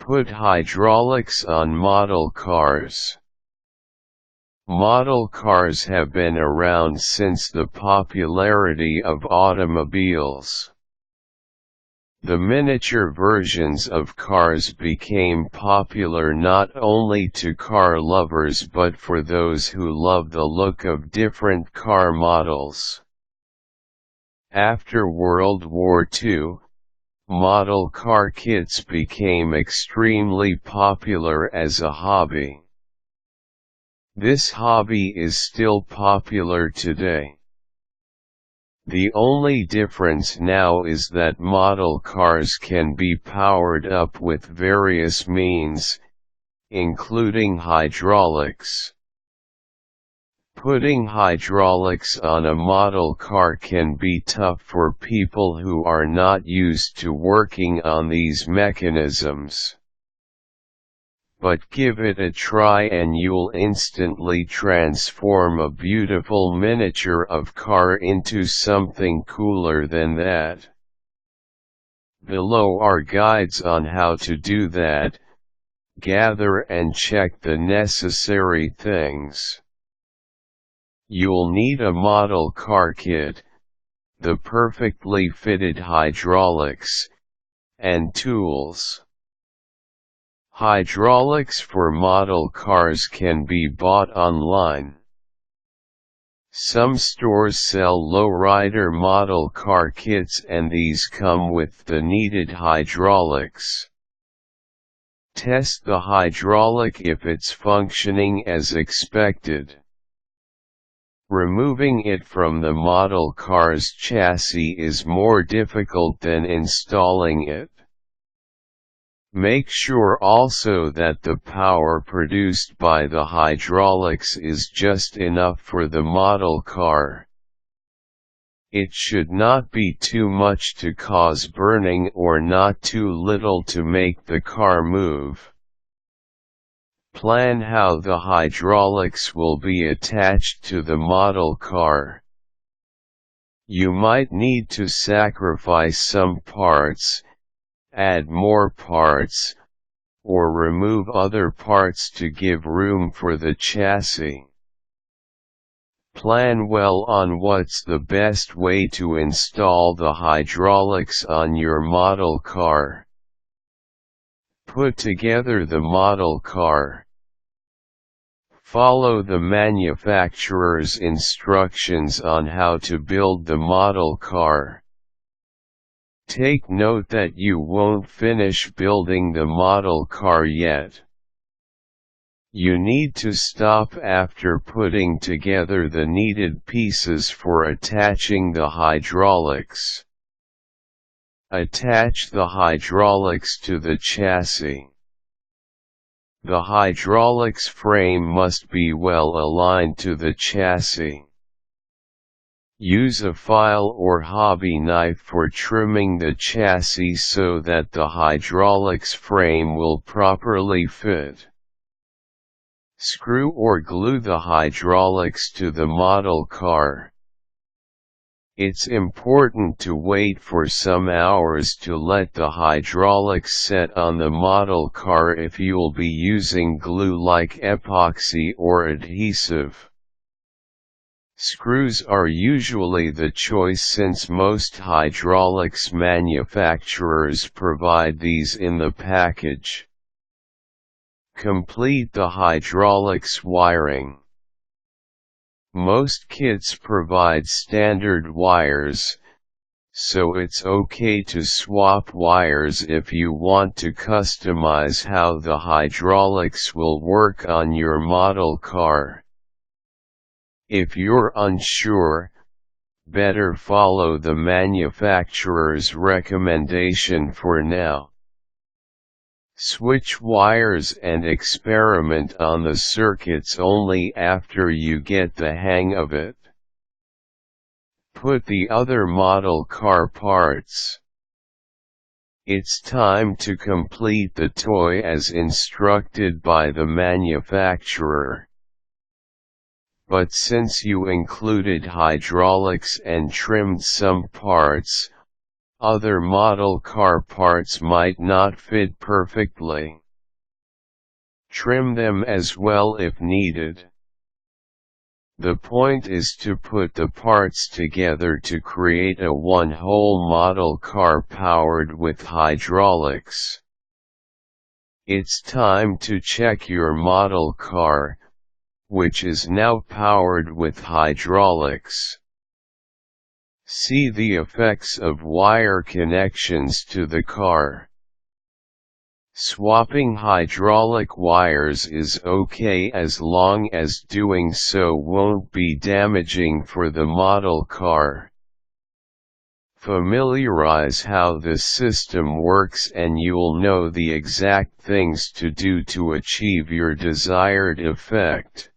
Put hydraulics on model cars. Model cars have been around since the popularity of automobiles. The miniature versions of cars became popular not only to car lovers but for those who love the look of different car models. After World War II, model car kits became extremely popular as a hobby. This hobby is still popular today. The only difference now is that model cars can be powered up with various means, including hydraulics. Putting hydraulics on a model car can be tough for people who are not used to working on these mechanisms. But give it a try and you'll instantly transform a beautiful miniature of car into something cooler than that. Below are guides on how to do that. Gather and check the necessary things. You'll need a model car kit, the perfectly fitted hydraulics, and tools. Hydraulics for model cars can be bought online. Some stores sell lowrider model car kits and these come with the needed hydraulics. Test the hydraulic if it's functioning as expected. Removing it from the model car's chassis is more difficult than installing it. Make sure also that the power produced by the hydraulics is just enough for the model car. It should not be too much to cause burning or not too little to make the car move. Plan how the hydraulics will be attached to the model car. You might need to sacrifice some parts, add more parts, or remove other parts to give room for the chassis. Plan well on what's the best way to install the hydraulics on your model car. Put together the model car. Follow the manufacturer's instructions on how to build the model car. Take note that you won't finish building the model car yet. You need to stop after putting together the needed pieces for attaching the hydraulics. Attach the hydraulics to the chassis. The hydraulics frame must be well aligned to the chassis. Use a file or hobby knife for trimming the chassis so that the hydraulics frame will properly fit. Screw or glue the hydraulics to the model car. It's important to wait for some hours to let the hydraulics set on the model car if you'll be using glue like epoxy or adhesive. Screws are usually the choice since most hydraulics manufacturers provide these in the package. Complete the hydraulics wiring. Most kits provide standard wires, so it's okay to swap wires if you want to customize how the hydraulics will work on your model car. If you're unsure, better follow the manufacturer's recommendation for now. Switch wires and experiment on the circuits only after you get the hang of it. Put the other model car parts. It's time to complete the toy as instructed by the manufacturer. But since you included hydraulics and trimmed some parts, Other model car parts might not fit perfectly. Trim them as well if needed. The point is to put the parts together to create a one-whole model car powered with hydraulics. It's time to check your model car, which is now powered with hydraulics. See the effects of wire connections to the car. Swapping hydraulic wires is okay as long as doing so won't be damaging for the model car. Familiarize how this system works and you'll know the exact things to do to achieve your desired effect.